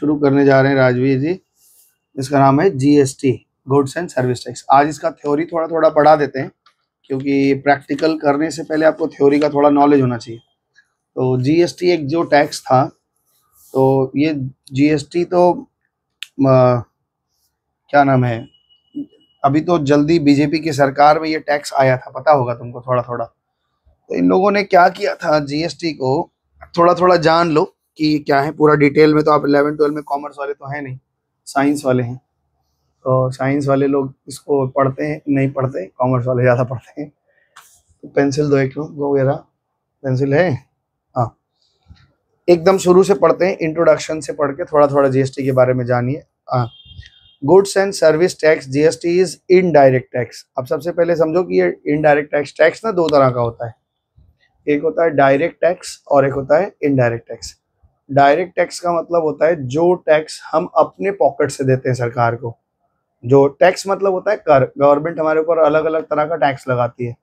शुरू करने जा रहे हैं राजवीर जी। इसका नाम है GST, goods and service tax. आज इसका थ्योरी थोड़ा थोड़ा पढ़ा देते हैं, क्योंकि प्रैक्टिकल करने से पहले आपको थ्योरी का थोड़ा नॉलेज होना चाहिए। तो जीएसटी एक जो टैक्स था, तो ये जीएसटी तो क्या नाम है, अभी तो जल्दी बीजेपी की सरकार में ये टैक्स आया था, पता होगा तुमको थोड़ा थोड़ा। तो इन लोगों ने क्या किया था, जीएसटी को थोड़ा थोड़ा जान लो कि ये क्या है पूरा डिटेल में। तो आप 11-12 में कॉमर्स वाले तो हैं नहीं, साइंस वाले हैं। तो साइंस वाले लोग इसको पढ़ते हैं, नहीं पढ़ते, कॉमर्स वाले ज़्यादा पढ़ते हैं। तो पेंसिल दो एक, वो वगैरह पेंसिल है। हाँ, एकदम शुरू से पढ़ते हैं, इंट्रोडक्शन से पढ़ के थोड़ा थोड़ा जीएसटी के बारे में जानिए। हाँ, goods and service tax, GST is indirect tax. अब सबसे पहले समझो कि ये इनडायरेक्ट टैक्स, टैक्स ना दो तरह का होता है, एक होता है डायरेक्ट टैक्स और एक होता है इनडायरेक्ट टैक्स। डायरेक्ट टैक्स का मतलब होता है जो टैक्स हम अपने पॉकेट से देते हैं सरकार को। जो टैक्स मतलब होता है कर, गवर्नमेंट हमारे ऊपर अलग अलग तरह का टैक्स लगाती है।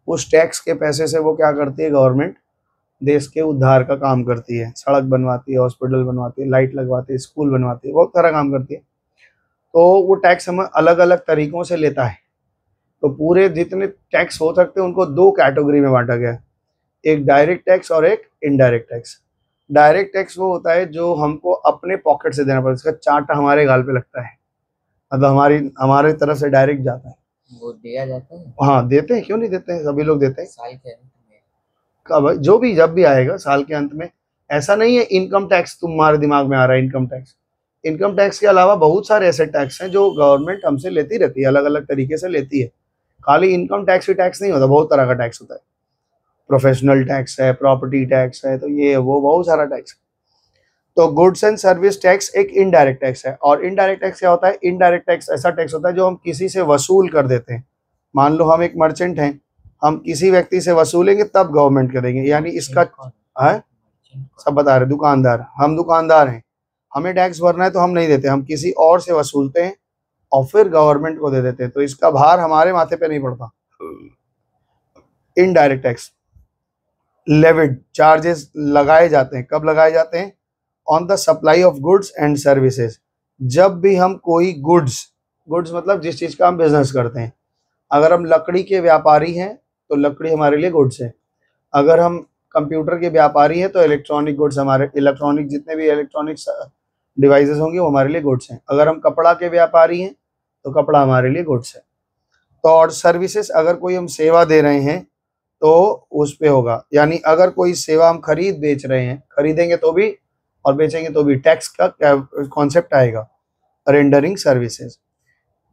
उस टैक्स के पैसे से वो क्या करती है, गवर्नमेंट देश के उद्धार का काम करती है, सड़क बनवाती है, हॉस्पिटल बनवाती है, लाइट लगवाती है, स्कूल बनवाती है, बहुत सारा काम करती है। तो वो टैक्स हम अलग अलग तरीकों से लेता है। तो पूरे जितने टैक्स हो सकते हैं उनको दो कैटेगरी में बांटा गया है, एक डायरेक्ट टैक्स और एक इनडायरेक्ट टैक्स। डायरेक्ट टैक्स वो होता है जो हमको अपने पॉकेट से देना पड़ता है, इसका चार्ट हमारे गाल पे लगता है, मतलब हमारे तरफ से डायरेक्ट जाता है। वो दिया जाता है। हाँ देते हैं, क्यों नहीं देते हैं, सभी लोग देते हैं। साल के अंत में कब, जो भी जब भी आएगा साल के अंत में। ऐसा नहीं है इनकम टैक्स तुम्हारे दिमाग में आ रहा है, इनकम टैक्स। इनकम टैक्स के अलावा बहुत सारे ऐसे टैक्स हैं जो गवर्नमेंट हमसे लेती रहती है, अलग अलग तरीके से लेती है। खाली इनकम टैक्स ही टैक्स नहीं होता, बहुत तरह का टैक्स होता है। प्रोफेशनल टैक्स है, प्रॉपर्टी टैक्स है, तो ये वो बहुत सारा टैक्स है। तो गुड्स एंड सर्विस टैक्स एक इनडायरेक्ट टैक्स है। और इनडायरेक्ट टैक्स क्या होता है, इनडायरेक्ट टैक्स ऐसा टैक्स होता है जो हम किसी से वसूल कर देते हैं। मान लो हम एक मर्चेंट हैं, हम किसी व्यक्ति से वसूलेंगे तब गवर्नमेंट को देंगे, यानी इसका है, सब बता रहे, दुकानदार, हम दुकानदार हैं, हमें टैक्स भरना है तो हम नहीं देते, हम किसी और से वसूलते हैं और फिर गवर्नमेंट को दे देते हैं। तो इसका भार हमारे माथे पे नहीं पड़ता। इनडायरेक्ट टैक्स, लेविड चार्जेस लगाए जाते हैं, कब लगाए जाते हैं, on the supply of goods and services. जब भी हम कोई गुड्स, गुड्स मतलब जिस चीज का हम बिजनेस करते हैं। अगर हम लकड़ी के व्यापारी हैं तो लकड़ी हमारे लिए गुड्स है। अगर हम कंप्यूटर के व्यापारी हैं तो इलेक्ट्रॉनिक गुड्स, हमारे इलेक्ट्रॉनिक जितने भी इलेक्ट्रॉनिक्स डिवाइसेस होंगे वो हमारे लिए गुड्स हैं। अगर हम कपड़ा के व्यापारी हैं तो कपड़ा हमारे लिए गुड्स है। तो और सर्विसेज, अगर कोई हम सेवा दे रहे हैं तो उस पे होगा, यानी अगर कोई सेवा हम खरीद बेच रहे हैं, खरीदेंगे तो भी और बेचेंगे तो भी टैक्स का कॉन्सेप्ट आएगा, rendering services.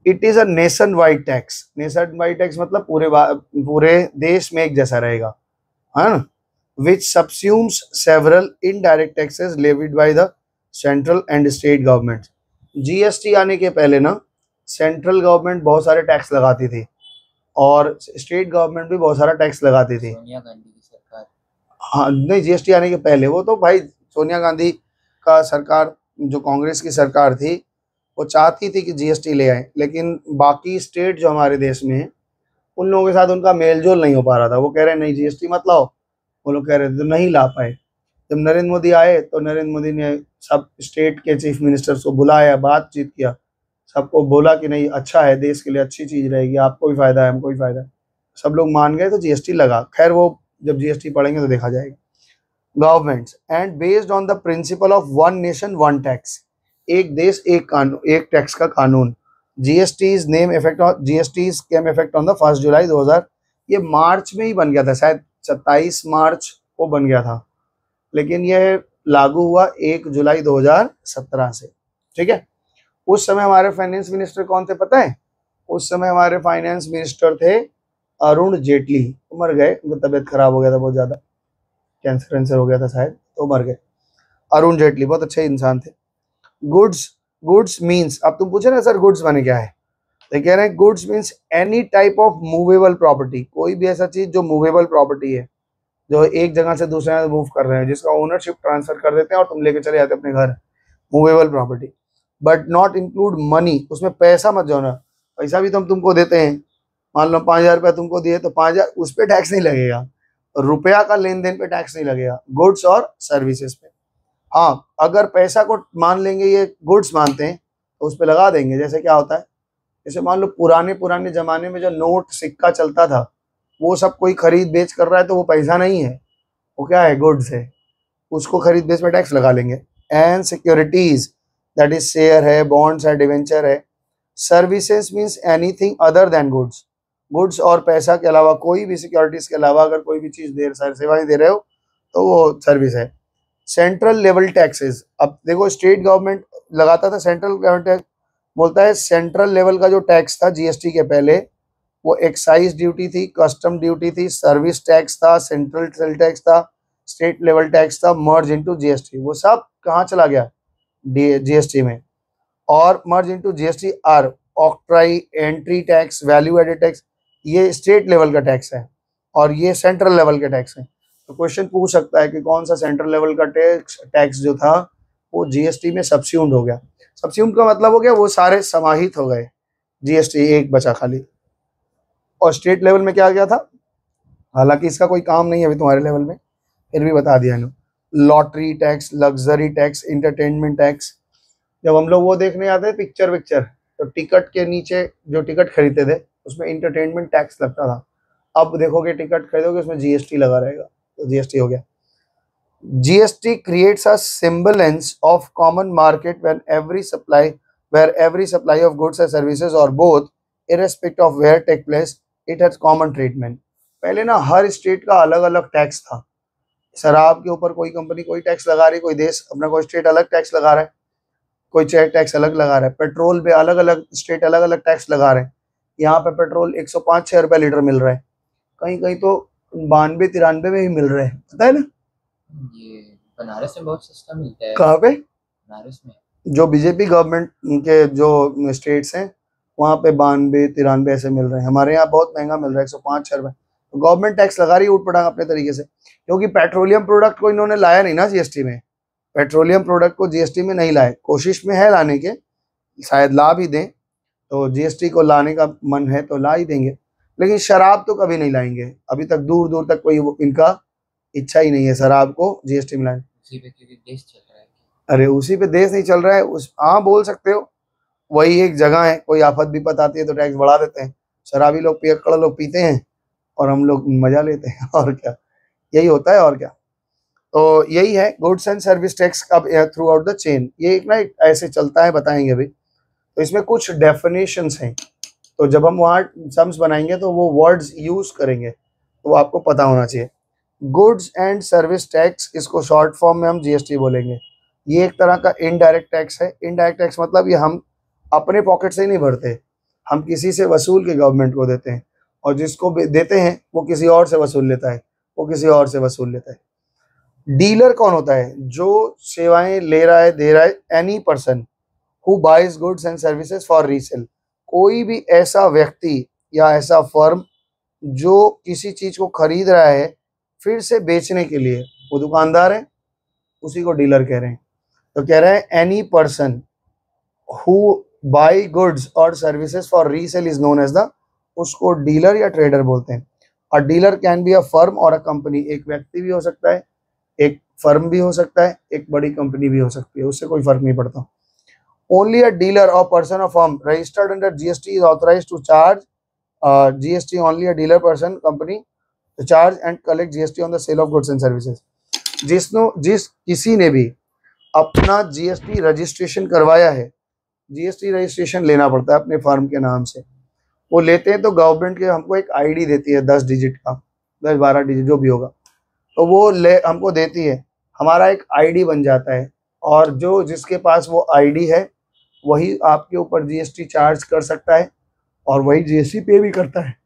It is a nationwide tax. Nationwide tax मतलब पूरे देश में एक जैसा रहेगा, है ना। Which subsumes several indirect taxes levied by the central and state government. GST आने के पहले ना सेंट्रल गवर्नमेंट बहुत सारे टैक्स लगाती थी और स्टेट गवर्नमेंट भी बहुत सारा टैक्स लगाती थी। सोनिया गांधी की सरकार, हाँ नहीं, जीएसटी आने के पहले, वो तो भाई सोनिया गांधी का सरकार, जो कांग्रेस की सरकार थी, वो चाहती थी कि जीएसटी ले आए, लेकिन बाकी स्टेट जो हमारे देश में है उन लोगों के साथ उनका मेलजोल नहीं हो पा रहा था। वो कह रहे नहीं जीएसटी मत लाओ, वो लोग कह रहे थे, तो नहीं ला पाए। जब नरेंद्र मोदी आए तो नरेंद्र मोदी ने सब स्टेट के चीफ मिनिस्टर्स को बुलाया, बातचीत किया, सबको बोला कि नहीं अच्छा है, देश के लिए अच्छी चीज रहेगी, आपको भी फायदा है, हमको भी फायदा है। सब लोग मान गए तो जीएसटी लगा। खैर वो जब जीएसटी पढ़ेंगे तो देखा जाएगा। Governments and based on the principle of one nation one tax, एक देश एक कानून, एक टैक्स का कानून। GST name effect on, GST came effect on the 1 जुलाई 2000। ये मार्च में ही बन गया था, शायद 27 मार्च को बन गया था, लेकिन यह लागू हुआ 1 जुलाई 2017 से। ठीक है। उस समय हमारे फाइनेंस मिनिस्टर कौन थे पता है? उस समय हमारे फाइनेंस मिनिस्टर थे अरुण जेटली। मर गए, उनकी तबीयत खराब हो गया था बहुत ज्यादा, कैंसर हो गया था शायद, तो मर गए। अरुण जेटली बहुत अच्छे इंसान थे। गुड्स, गुड्स मीन्स, अब तुम पूछे ना सर गुड्स माने क्या है, तो कह रहे हैं goods means any type of movable property, कोई भी ऐसा चीज जो मूवेबल प्रॉपर्टी है, जो एक जगह से दूसरे जगह मूव कर रहे हैं, जिसका ओनरशिप ट्रांसफर कर देते हैं और तुम लेके चले जाते अपने घर, movable property. But not include money, उसमें पैसा मत जोड़ना। पैसा भी तो हम तुमको देते हैं, मान लो 5,000 रुपया तुमको दिए तो 5,000 उस पर टैक्स नहीं लगेगा, रुपया का लेन देन पे टैक्स नहीं लगेगा, गुड्स और सर्विसेज पे। हाँ, अगर पैसा को मान लेंगे, ये गुड्स मानते हैं, तो उस पर लगा देंगे। जैसे क्या होता है, जैसे मान लो पुराने पुराने जमाने में जो नोट सिक्का चलता था, वो सब कोई खरीद बेच कर रहा है, तो वो पैसा नहीं है, वो क्या है, गुड्स है। उसको खरीद बेच में टैक्स लगा लेंगे। And securities, that is share है, बॉन्ड्स है, डिवेंचर है। Services means anything other than goods. Goods और पैसा के अलावा कोई भी, सिक्योरिटीज के अलावा अगर कोई भी चीज दे, सेवाएं दे रहे हो, तो वो सर्विस है। सेंट्रल लेवल टैक्सेस, अब देखो स्टेट गवर्नमेंट लगाता था, सेंट्रल गवर्नमेंट टैक्स बोलता है सेंट्रल लेवल का जो टैक्स था जीएसटी के पहले, वो एक्साइज ड्यूटी थी, कस्टम ड्यूटी थी, सर्विस टैक्स था, सेंट्रल सेल टैक्स था, स्टेट लेवल टैक्स था, मर्ज इनटू जीएसटी। वो सब कहाँ चला गया, जीएसटी में। और merge into GST are octroi, entry tax, value added tax, ये स्टेट लेवल का टैक्स है और ये सेंट्रल लेवल के टैक्स है। तो क्वेश्चन पूछ सकता है कि कौन सा सेंट्रल लेवल का टैक्स जो था वो जीएसटी में सब्स्यूम्ड हो गया। सब्स्यूम्ड का मतलब हो गया वो सारे समाहित हो गए, जीएसटी एक बचा खाली। और स्टेट लेवल में क्या गया था, हालांकि इसका कोई काम नहीं है अभी तुम्हारे लेवल में, फिर भी बता दिया इन्होंने। Lottery tax, luxury tax, entertainment tax. जब हम लोग वो देखने आते थे पिक्चर, तो टिकट के नीचे जो टिकट खरीदते थे उसमें इंटरटेनमेंट टैक्स लगता था। अब देखोगे टिकट खरीदोगे उसमें जीएसटी लगा रहेगा, तो जीएसटी हो गया। GST creates a semblance of common market when every supply, where every supply of goods and services or both, irrespective of where take place, it has common treatment। पहले ना हर state का अलग अलग टैक्स था। शराब के ऊपर कोई कंपनी कोई टैक्स लगा रही, कोई देश अपना कोई स्टेट अलग टैक्स लगा रहा है, कोई टैक्स अलग लगा रहा है। पेट्रोल पे अलग अलग स्टेट अलग अलग टैक्स लगा रहे हैं। यहाँ पे पेट्रोल 105-106 रुपये लीटर मिल रहा है, कहीं कहीं तो 92-93 में ही मिल रहा है, पता है ना। ये बनारस में बहुत सस्ता मिलता है। कहाँ पे? बनारस में। जो बीजेपी गवर्नमेंट के जो स्टेट्स हैं वहाँ पे 92-93 ऐसे मिल रहे हैं। हमारे यहाँ बहुत महंगा मिल रहा है, 105-106 रुपये। तो गवर्नमेंट टैक्स लगा रही है ऊट-पटांग अपने तरीके से, क्योंकि पेट्रोलियम प्रोडक्ट को इन्होंने लाया नहीं ना जीएसटी में। पेट्रोलियम प्रोडक्ट को जीएसटी में नहीं लाए, कोशिश में है लाने के, शायद ला भी दें। तो जीएसटी को लाने का मन है तो ला ही देंगे, लेकिन शराब तो कभी नहीं लाएंगे। अभी तक दूर दूर तक कोई इनका इच्छा ही नहीं है शराब को जीएसटी में लाने। उसी पे क्योंकि देश चल रहा है। अरे उसी पे देश नहीं चल रहा है, उस हाँ बोल सकते हो, वही एक जगह है, कोई आफत विपत आती है तो टैक्स बढ़ा देते हैं। शराबी लोग पियक्कड़ लोग पीते हैं और हम लोग मजा लेते हैं, और क्या, यही होता है और क्या। तो यही है गुड्स एंड सर्विस टैक्स का थ्रू आउट द चेन। ये एक ना ऐसे चलता है, बताएंगे अभी। तो इसमें कुछ डेफिनेशंस हैं, तो जब हम वहाँ सम्स बनाएंगे तो वो वर्ड्स यूज करेंगे, तो वो आपको पता होना चाहिए। गुड्स एंड सर्विस टैक्स, इसको शॉर्ट फॉर्म में हम जीएसटी बोलेंगे। ये एक तरह का इनडायरेक्ट टैक्स है। इनडायरेक्ट टैक्स मतलब ये हम अपने पॉकेट से ही नहीं भरते, हम किसी से वसूल के गवर्नमेंट को देते हैं, और जिसको देते हैं वो किसी और से वसूल लेता है, वो किसी और से वसूल लेता है। डीलर कौन होता है? जो सेवाएं ले रहा है, दे रहा है। Any person who buys goods and services for resale, कोई भी ऐसा व्यक्ति या ऐसा फर्म जो किसी चीज को खरीद रहा है फिर से बेचने के लिए, वो दुकानदार है, उसी को डीलर कह रहे हैं। तो कह रहे हैं any person who buy goods और services for resale is known as the, उसको डीलर या ट्रेडर बोलते हैं। और dealer can be a firm और अ कंपनी, एक व्यक्ति भी हो सकता है, एक फर्म भी हो सकता है, एक बड़ी कंपनी भी हो सकती है, उससे कोई फर्क नहीं पड़ता। Only a dealer or person of firm registered under GST is authorised to charge GST. Only a dealer person company to charge and collect GST on the sale of goods and services। जिस किसी ने भी अपना GST registration करवाया है, GST registration लेना पड़ता है अपने फर्म के नाम से, वो लेते हैं तो गवर्नमेंट के हमको एक आईडी देती है 10 डिजिट का, 10-12 डिजिट जो भी होगा, तो वो हमको देती है, हमारा एक आईडी बन जाता है, और जो जिसके पास वो आईडी है वही आपके ऊपर जीएसटी चार्ज कर सकता है और वही जीएसटी पे भी करता है।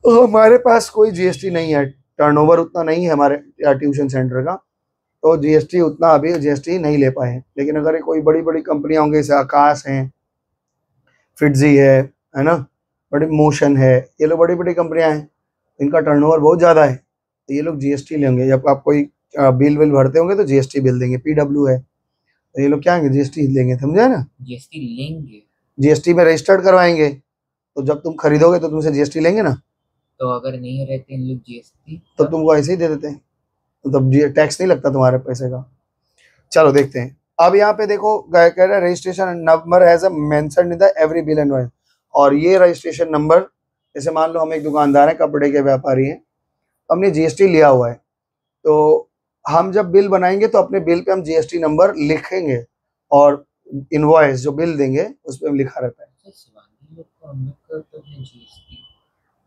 तो हमारे पास कोई जीएसटी नहीं है, टर्नओवर उतना नहीं है हमारे ट्यूशन सेंटर का, तो जीएसटी उतना अभी जीएसटी नहीं ले पाए। लेकिन अगर कोई बड़ी बड़ी कंपनियां होंगी, जैसे आकाश हैं, फिटजी है ना, बड़ी मोशन है, ये लोग बड़ी बड़ी कंपनियां हैं, इनका टर्नओवर बहुत ज़्यादा है, तो ये लोग जीएसटी लेंगे। जब आप कोई बिल विल भरते होंगे तो जीएसटी बिल देंगे। पीडब्ल्यू है, तो ये लोग क्या होंगे, जीएसटी लेंगे, समझे ना। जीएसटी लेंगे, जीएसटी में रजिस्टर्ड करवाएंगे, तो जब तुम खरीदोगे तो तुमसे जीएसटी लेंगे ना। तो अगर नहीं रहते इन लोग जीएसटी तो तुमको ऐसे ही दे देते हैं, मतलब टैक्स नहीं लगता तुम्हारे पैसे का। चलो देखते हैं। अब यहाँ पे देखो कह रहा है registration number has a mention in the every bill and invoice, और ये रजिस्ट्रेशन नंबर, जैसे मान लो हम एक दुकानदार हैं, कपड़े के व्यापारी हैं, हमने जीएसटी लिया हुआ है, तो हम जब बिल बनाएंगे तो अपने बिल पे हम जीएसटी नंबर लिखेंगे, और इनवॉइस जो बिल देंगे उस पर लिखा रहता है। शिवानी लोग को हम लोग का तो है जीएसटी।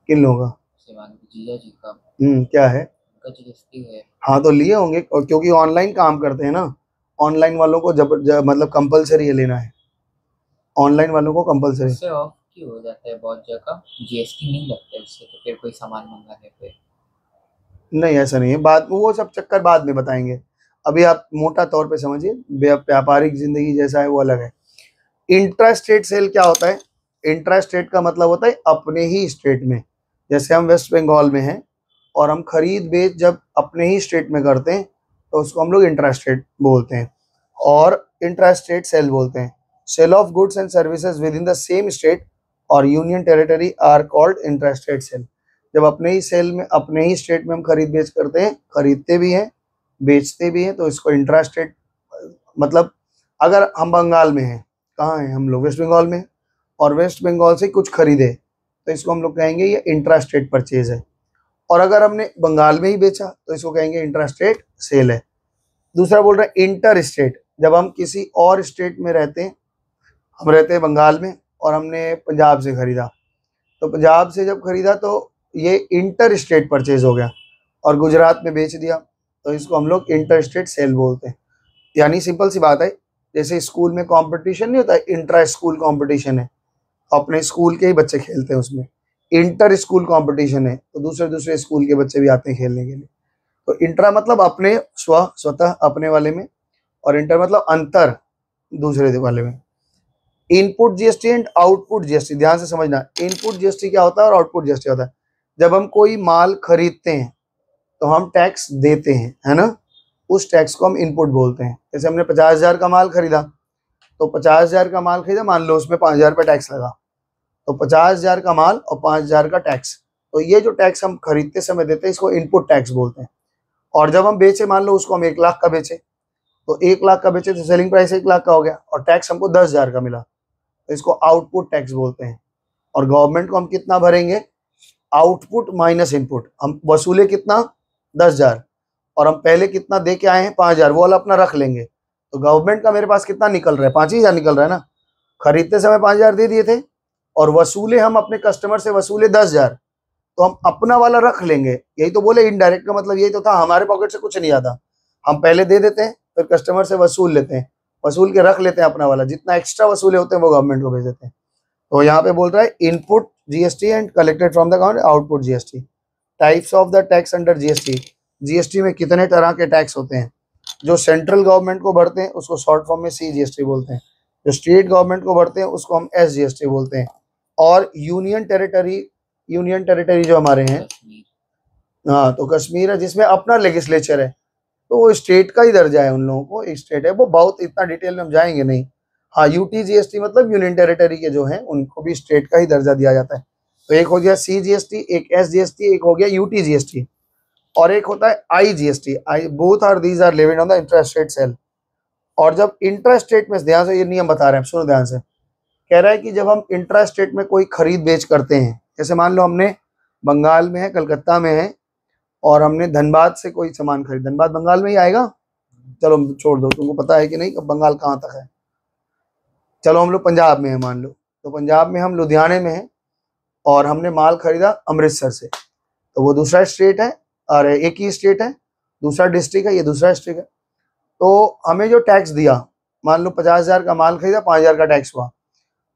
किन लोगों का? शिवानी जीजा जी का, क्या है? उनका जीएसटी है। हाँ तो लिए होंगे, और क्योंकि ऑनलाइन काम करते हैं ना, ऑनलाइन वालों को मतलब कंपलसरी है लेना है, ऑनलाइन वालों को कंपलसरी। उससे ऑफ क्यों हो जाता है बहुत जगह, जीएसटी नहीं लगता है उससे, तो फिर कोई सामान मंगाने पे। नहीं ऐसा नहीं है, बात वो सब चक्कर बाद में बताएंगे, अभी आप मोटा तौर पे समझिए, व्यापारिक जिंदगी जैसा है वो अलग है। इंट्रा स्टेट सेल क्या होता है? इंट्रा स्टेट का मतलब होता है अपने ही स्टेट में, जैसे हम वेस्ट बंगाल में हैं और हम खरीद बेच जब अपने ही स्टेट में करते हैं तो उसको हम लोग इंट्रा स्टेट बोलते हैं, और इंट्रा स्टेट सेल बोलते हैं। Sale of goods and services within the same state और union territory are called intra state sale. जब अपने ही सेल में, अपने ही स्टेट में हम खरीद बेच करते हैं, खरीदते भी हैं बेचते भी हैं, तो इसको इंट्रा स्टेट, मतलब अगर हम बंगाल में हैं, कहाँ हैं हम लोग? वेस्ट बंगाल में, और वेस्ट बंगाल से कुछ खरीदे तो इसको हम लोग कहेंगे ये इंट्रा स्टेट परचेज है, और अगर हमने बंगाल में ही बेचा तो इसको कहेंगे इंट्रा स्टेट सेल है। दूसरा बोल रहे हैं इंटर स्टेट, जब हम किसी और स्टेट में रहते हैं, हम रहते हैं बंगाल में और हमने पंजाब से खरीदा, तो पंजाब से जब खरीदा तो ये इंटर स्टेट परचेज हो गया, और गुजरात में बेच दिया तो इसको हम लोग इंटर स्टेट सेल बोलते हैं। यानी सिंपल सी बात है, जैसे स्कूल में कंपटीशन नहीं होता है, इंट्रा स्कूल कंपटीशन है, अपने स्कूल के ही बच्चे खेलते हैं उसमें। इंटर स्कूल कंपटीशन है तो दूसरे दूसरे स्कूल के बच्चे भी आते हैं खेलने के लिए। तो इंट्रा मतलब अपने स्वतः अपने वाले में, और इंटर मतलब अंतर दूसरे वाले में। Input GST and output GST, ध्यान से समझना, इनपुट जीएसटी क्या होता है और आउटपुट जीएसटी होता है। जब हम कोई माल खरीदते हैं तो हम टैक्स देते हैं, है ना, उस टैक्स को हम इनपुट बोलते हैं। जैसे हमने 50,000 का माल खरीदा, तो 50,000 का माल खरीदा, मान लो उसमें 5,000 रुपये टैक्स लगा, तो 50,000 का माल और 5,000 का टैक्स, तो ये जो टैक्स हम खरीदते समय देते हैं इसको इनपुट टैक्स बोलते हैं। और जब हम बेचे, मान लो उसको हम 1,00,000 का बेचे, तो 1,00,000 का बेचे तो सेलिंग प्राइस 1,00,000 का हो गया, और टैक्स हमको 10,000 का मिला, तो इसको आउटपुट टैक्स बोलते हैं। और गवर्नमेंट को हम कितना भरेंगे? आउटपुट माइनस इनपुट, हम वसूले कितना? 10,000, और हम पहले कितना दे के आए हैं? 5,000, वो वाला अपना रख लेंगे, तो गवर्नमेंट का मेरे पास कितना निकल रहा है? 5,000 निकल रहा है ना, खरीदते समय 5,000 दे दिए थे, और वसूले हम अपने कस्टमर से वसूले 10,000, तो हम अपना वाला रख लेंगे। यही तो बोले, इनडायरेक्ट का मतलब यही तो था, हमारे पॉकेट से कुछ नहीं आता, हम पहले दे देते हैं फिर कस्टमर से वसूल लेते हैं, वसूल के रख लेते हैं अपना वाला, जितना एक्स्ट्रा वसूले होते हैं वो गवर्नमेंट को भेज देते हैं। तो यहाँ पे बोल रहा है input GST and collected from the government output GST. Types of the tax under GST, GST में कितने तरह के टैक्स होते हैं? जो सेंट्रल गवर्नमेंट को भरते हैं उसको शॉर्ट फॉर्म में सीजीएसटी बोलते हैं, जो स्टेट गवर्नमेंट को भरते हैं उसको हम एसजीएसटी बोलते हैं, और यूनियन टेरिटरी जो हमारे हैं, हाँ तो कश्मीर है जिसमें अपना लेजिस्लेचर है, तो वो स्टेट का ही दर्जा है, उन लोगों को एक स्टेट है, वो बहुत इतना डिटेल में हम जाएंगे नहीं। हाँ यूटीजीएसटी मतलब यूनियन टेरिटरी के जो हैं उनको भी स्टेट का ही दर्जा दिया जाता है। तो एक हो गया सीजीएसटी, एक एसजीएसटी, एक हो गया यूटीजीएसटी, और एक होता है IGST. I both are these are living on the intra state sale. और जब इंट्रा स्टेट में, ध्यान से ये नियम बता रहे हैं, सुनो ध्यान से, कह रहा है कि जब हम इंट्रा स्टेट में कोई खरीद बेच करते हैं, जैसे मान लो हमने बंगाल में है, कलकत्ता में है, और हमने धनबाद से कोई सामान खरीद, धनबाद बंगाल में ही आएगा, चलो छोड़ दो, तुमको पता है कि नहीं बंगाल कहाँ तक है। चलो हम लोग पंजाब में है मान लो, तो पंजाब में हम लुधियाने में हैं और हमने माल खरीदा अमृतसर से, तो वो दूसरा स्टेट है और एक ही स्टेट है, दूसरा डिस्ट्रिक्ट है, ये दूसरा डिस्ट्रिक्ट है। तो हमें जो टैक्स दिया, मान लो 50,000 का माल खरीदा, 5,000 का टैक्स हुआ,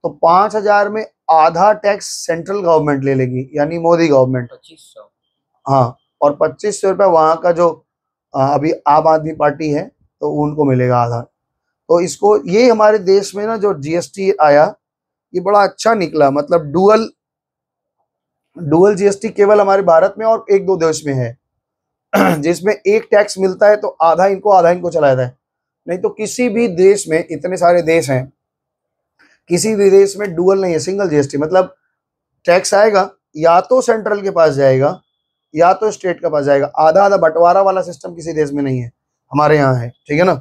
तो 5,000 में आधा टैक्स सेंट्रल गवर्नमेंट ले लेगी, यानी मोदी गवर्नमेंट, 2500। हाँ, और 2,500 रुपये वहाँ का जो अभी आम आदमी पार्टी है तो उनको मिलेगा आधा। तो इसको, ये हमारे देश में ना जो जीएसटी आया ये बड़ा अच्छा निकला, मतलब डुअल जीएसटी केवल हमारे भारत में और एक दो देश में है जिसमें एक टैक्स मिलता है तो आधा इनको चला जाता है। नहीं तो किसी भी देश में, इतने सारे देश हैं, किसी भी देश में डुअल नहीं है, सिंगल जीएसटी, मतलब टैक्स आएगा या तो सेंट्रल के पास जाएगा या तो स्टेट के पास जाएगा। आधा आधा बंटवारा वाला सिस्टम किसी देश में नहीं है, हमारे यहाँ है, ठीक है ना।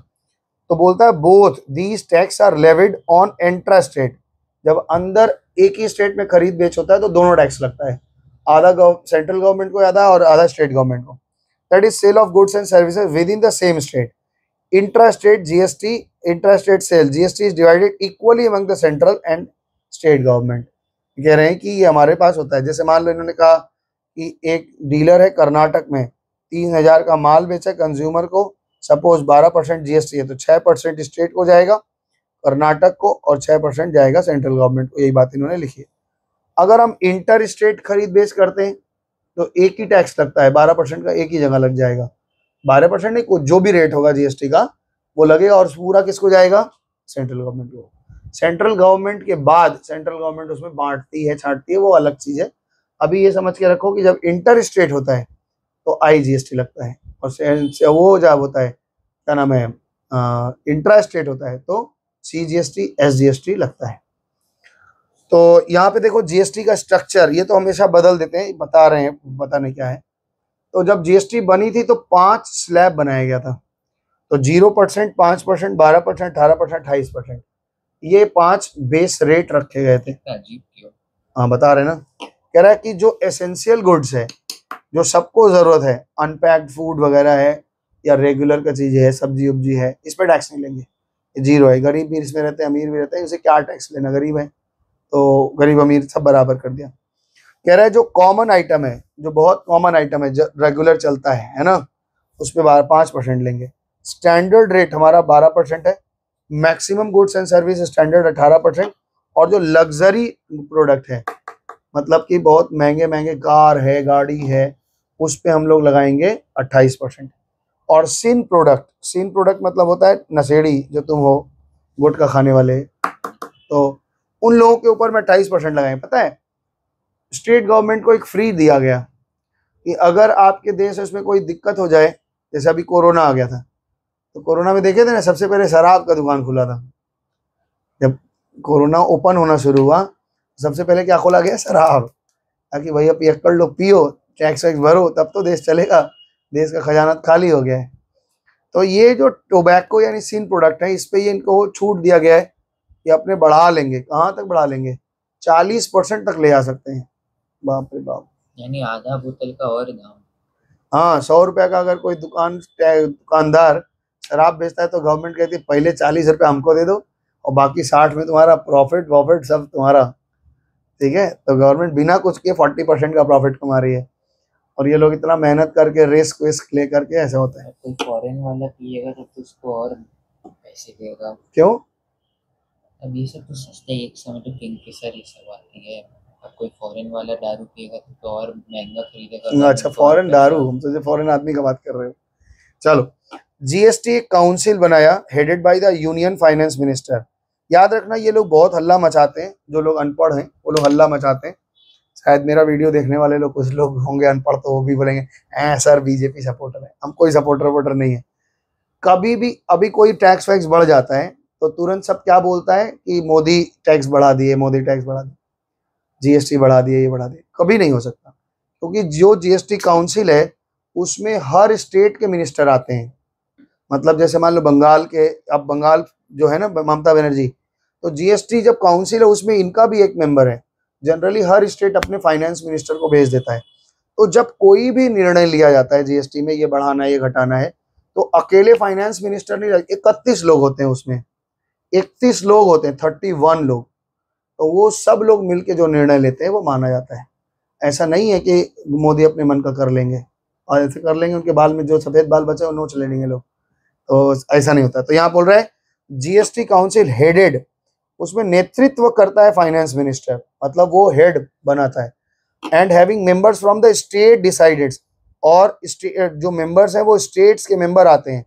तो बोलता है both these tax are levied on intra state. जब अंदर एक ही स्टेट में खरीद बेच होता है तो दोनों टैक्स लगता है, आधा सेंट्रल गवर्नमेंट को आधा और आधा स्टेट गवर्नमेंट को। That is sale of goods and services within the same state. Intra state GST, intra state sale GST is divided equally among the central and state government. कह रहे हैं कि ये हमारे पास होता है। जैसे मान लो इन्होंने कहा कि एक डीलर है कर्नाटक में, 3000 का माल बेचा कंज्यूमर को, सपोज 12% जीएसटी है तो 6% स्टेट को जाएगा कर्नाटक को और 6% जाएगा सेंट्रल गवर्नमेंट को। यही बात इन्होंने लिखी है। अगर हम इंटर स्टेट खरीद बेच करते हैं तो एक ही टैक्स लगता है, 12% का एक ही जगह लग जाएगा। 12% नहीं, जो भी रेट होगा जीएसटी का वो लगेगा और पूरा किसको जाएगा, सेंट्रल गवर्नमेंट को। सेंट्रल गवर्नमेंट के बाद सेंट्रल गवर्नमेंट उसमें बांटती है छांटती है, वो अलग चीज है। अभी ये समझ के रखो कि जब इंटर स्टेट होता है तो IGST लगता है, और वो जब होता है क्या नाम है इंट्रा स्टेट होता है तो CGST SGST लगता है। तो यहाँ पे देखो जीएसटी का स्ट्रक्चर, ये तो हमेशा बदल देते हैं, बता रहे हैं, पता नहीं क्या है। तो जब जीएसटी बनी थी तो 5 स्लैब बनाया गया था। तो 0%, 5%, 12%, 18%, 28%, ये 5 बेस रेट रखे गए थे। अजीब क्यों? हाँ बता रहे ना, कह रहा है कि जो एसेंशियल गुड्स है, जो सबको जरूरत है, अनपैक्ड फूड वगैरह है या रेगुलर का चीज है, सब्जी उब्जी है, इस पर टैक्स नहीं लेंगे, जीरो है। गरीब भी इसमें रहते हैं, अमीर भी रहते हैं, उसे क्या टैक्स लेना, गरीब है तो गरीब अमीर सब बराबर कर दिया। कह रहा है जो कॉमन आइटम है, जो बहुत कॉमन आइटम है, जो रेगुलर चलता है ना, उस पर 5% लेंगे। स्टैंडर्ड रेट हमारा 12% है। Maximum goods and service standard 18%, और जो लग्जरी प्रोडक्ट है, मतलब कि बहुत महंगे महंगे कार है, गाड़ी है, उस पे हम लोग लगाएंगे 28%। और सिन प्रोडक्ट मतलब होता है नशेड़ी, जो तुम हो गुटखा खाने वाले, तो उन लोगों के ऊपर में 28% लगाएंगे। पता है स्टेट गवर्नमेंट को एक फ्री दिया गया कि अगर आपके देश में कोई दिक्कत हो जाए, जैसे अभी कोरोना आ गया था, तो कोरोना में देखे थे ना, सबसे पहले शराब का दुकान खुला था। जब कोरोना ओपन होना शुरू हुआ, सबसे पहले क्या खोला गया, शराब, ताकि भैया पियक्कड़ लोग पियो, टैक्स वैक्स भरो, तब तो देश चलेगा, देश का खजाना खाली हो गया है। तो ये जो टोबैको यानी सिन प्रोडक्ट है, इस पे ये इनको छूट दिया गया है कि अपने बढ़ा लेंगे। कहाँ तक बढ़ा लेंगे, 40% तक ले आ सकते हैं। बाप रे बाप, यानी आधा बोतल का और दाम। हाँ 100 रुपये का अगर कोई दुकानदार शराब बेचता है तो गवर्नमेंट कहती है पहले 40 रुपये हमको दे दो और बाकी 60 में तुम्हारा प्रॉफिट सब तुम्हारा, ठीक है। तो गवर्नमेंट बिना कुछ के 40% का प्रॉफिट कमा रही है, और ये लोग इतना मेहनत करके रिस्क ले करके, ऐसा होता है। कोई फॉरेन वाला पिएगा तब तो उसको और पैसे देगा। क्यों? अब ये सब तो सस्ते, एक समय तो किंगफिशर ये सब आती है। अब कोई फॉरेन वाला दारू पिएगा तो और महंगा खरीदेगा। अच्छा फॉरेन दारू, हम तो फॉरेन आदमी का बात कर रहे हो। चलो, जीएसटी काउंसिल बनाया headed by the union finance minister. याद रखना ये लोग बहुत हल्ला मचाते हैं, जो लोग अनपढ़ हैं वो लोग हल्ला मचाते हैं। शायद मेरा वीडियो देखने वाले लोग कुछ लोग होंगे अनपढ़, तो वो भी बोलेंगे सर बीजेपी सपोर्टर है। हम कोई सपोर्टर नहीं है। कभी भी अभी कोई टैक्स वैक्स बढ़ जाता है तो तुरंत सब क्या बोलता है कि मोदी टैक्स बढ़ा दिए, मोदी टैक्स बढ़ा दिए, जीएसटी बढ़ा दिए, ये बढ़ा दिए। कभी नहीं हो सकता, क्योंकि जो जीएसटी काउंसिल है उसमें हर स्टेट के मिनिस्टर आते हैं। मतलब जैसे मान लो बंगाल के, अब बंगाल जो है ना ममता बनर्जी, तो जीएसटी जब काउंसिल है उसमें इनका भी एक मेंबर है। जनरली हर स्टेट अपने फाइनेंस मिनिस्टर को भेज देता है। तो जब कोई भी निर्णय लिया जाता है जीएसटी में, ये बढ़ाना है ये घटाना है, तो अकेले फाइनेंस मिनिस्टर नहीं, 31 लोग होते हैं उसमें, 31 लोग होते हैं, 31 लोग। तो वो सब लोग मिलके जो निर्णय लेते हैं वो माना जाता है। ऐसा नहीं है कि मोदी अपने मन का कर लेंगे, और ऐसे कर लेंगे उनके बाल में जो सफेद बाल बचे वो नोच ले लेंगे लोग, तो ऐसा नहीं होता। तो यहाँ बोल रहा है जीएसटी काउंसिल हेडेड, उसमें नेतृत्व करता है फाइनेंस मिनिस्टर, मतलब वो हेड बनाता है। And having members from the state decided, और जो मेंबर्स हैं वो स्टेट्स के मेंबर आते हैं।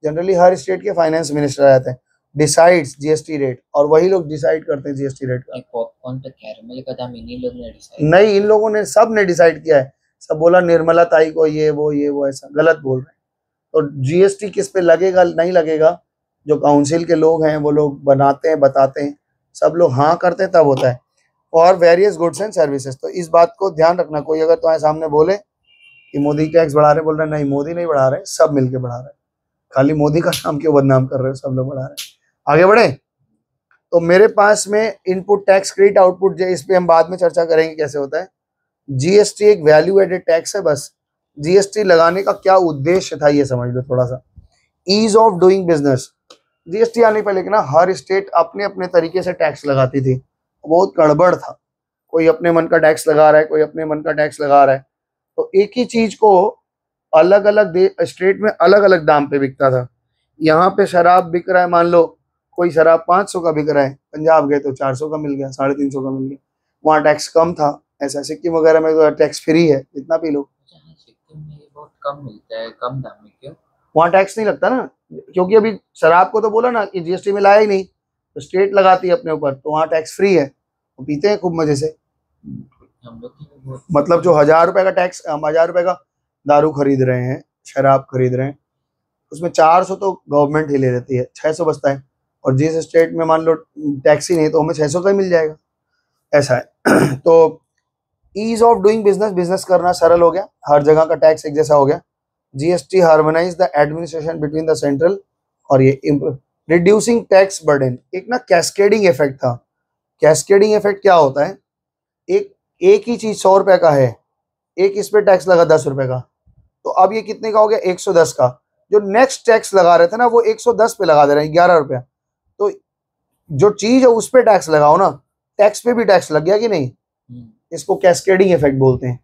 जनरली हर स्टेट के फाइनेंस मिनिस्टर आते हैं, डिसाइड्स जीएसटी रेट, और वही लोग डिसाइड करते हैं जीएसटी रेट का। पॉपकॉर्न तो कैरमल का दाम इन्हीं लोग ने डिसाइड नहीं, इन लोगों ने सब ने डिसाइड किया है। सब बोला निर्मला ताई को ये वो ऐसा गलत बोल रहे हैं। तो जीएसटी किस पे लगेगा नहीं लगेगा, जो काउंसिल के लोग हैं वो लोग बनाते हैं, बताते हैं, सब लोग हाँ करते हैं तब होता है। और वेरियस गुड्स एंड सर्विसेज, तो इस बात को ध्यान रखना, कोई अगर तुम्हारे सामने बोले कि मोदी टैक्स बढ़ा रहे, बोल रहे हैं नहीं मोदी नहीं बढ़ा रहे, सब मिलके बढ़ा रहे हैं, खाली मोदी का नाम क्यों बदनाम कर रहे हो, सब लोग बढ़ा रहे हैं। आगे बढ़े। तो मेरे पास में इनपुट टैक्स, क्रेडिट, आउटपुट, इस पे हम बाद में चर्चा करेंगे कैसे होता है। जीएसटी एक वैल्यू एडेड टैक्स है। बस जीएसटी लगाने का क्या उद्देश्य था ये समझ लो थोड़ा सा। Ease of doing business. GST आने पहले कि ना हर स्टेट अपने अपने तरीके से टैक्स लगाती थी, बहुत गड़बड़ था, कोई अपने मन का टैक्स लगा रहा है, कोई अपने मन का टैक्स लगा रहा है। तो एक ही चीज को अलग अलग स्टेट में अलग अलग दाम पे बिकता था। यहाँ पे शराब बिक रहा है, मान लो कोई शराब 500 का बिक रहा है, पंजाब गए तो 400 का मिल गया, 350 का मिल गया, वहाँ टैक्स कम था। ऐसा सिक्किम वगैरह में तो टैक्स फ्री है, जितना पी लो। हाँ, सिक्किम में ये बहुत कम मिलता है, कम दाम में। क्यों? वहाँ टैक्स नहीं लगता ना, क्योंकि अभी शराब को तो बोला ना कि जीएसटी में लाया ही नहीं, तो स्टेट लगाती है अपने ऊपर, तो वहाँ टैक्स फ्री है, वो पीते हैं खूब मजे से। हम लोग की भी बहुत मतलब जो 1000 रुपए का टैक्स, हम 1000 रुपए का दारू खरीद रहे हैं, शराब खरीद रहे हैं, उसमें 400 तो गवर्नमेंट ही ले लेती है, 600 बचता है। और जिस स्टेट में मान लो टैक्स ही नहीं, तो हमें 600 का ही मिल जाएगा, ऐसा है। तो ease of doing business, business करना सरल हो गया, हर जगह का टैक्स एक जैसा हो गया। GST harmonise the administration between the central और ये रिड्यूसिंग टैक्स बर्डन। एक ना कैस्केडिंग इफेक्ट था। कैस्केडिंग इफेक्ट क्या होता है, एक एक ही चीज 100 रुपए का है, एक इस पे टैक्स लगा 10 रुपए का, तो अब ये कितने का हो गया, 110 का। जो नेक्स्ट टैक्स लगा रहे थे ना, वो 110 पे लगा दे रहे हैं, 11 रुपया। तो जो चीज है उस पे टैक्स लगाओ ना, टैक्स पे भी टैक्स लग गया कि नहीं। इसको कैस्केडिंग इफेक्ट बोलते हैं।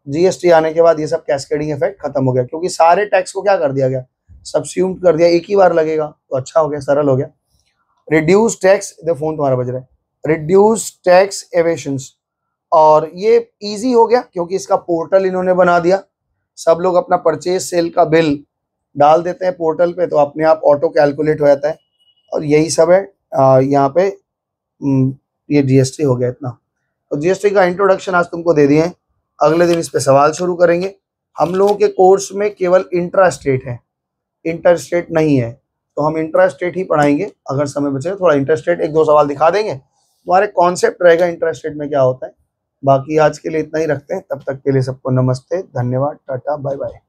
जीएसटी आने के बाद ये सब कैस्केडिंग इफेक्ट खत्म हो गया, क्योंकि सारे टैक्स को क्या कर दिया गया, सब्स्यूम कर दिया, एक ही बार लगेगा, तो अच्छा हो गया, सरल हो गया। रिड्यूस टैक्स, फोन तुम्हारा बज रहा है, रिड्यूस टैक्स एवेशंस, और ये इजी हो गया क्योंकि इसका पोर्टल इन्होंने बना दिया। सब लोग अपना परचेज सेल का बिल डाल देते हैं पोर्टल पे, तो अपने आप ऑटो कैलकुलेट हो जाता है। और यही सब है यहाँ पे। ये जीएसटी हो गया इतना। तो जीएसटी का इंट्रोडक्शन आज तुमको दे दिए हैं, अगले दिन इस पे सवाल शुरू करेंगे। हम लोगों के कोर्स में केवल इंट्रा स्टेट है, इंटर स्टेट नहीं है, तो हम इंट्रा स्टेट ही पढ़ाएंगे। अगर समय बचे थोड़ा इंटर स्टेट 1-2 सवाल दिखा देंगे, तुम्हारे कॉन्सेप्ट रहेगा इंट्रा स्टेट में क्या होता है। बाकी आज के लिए इतना ही रखते हैं, तब तक के लिए सबको नमस्ते, धन्यवाद, टाटा, बाय बाय।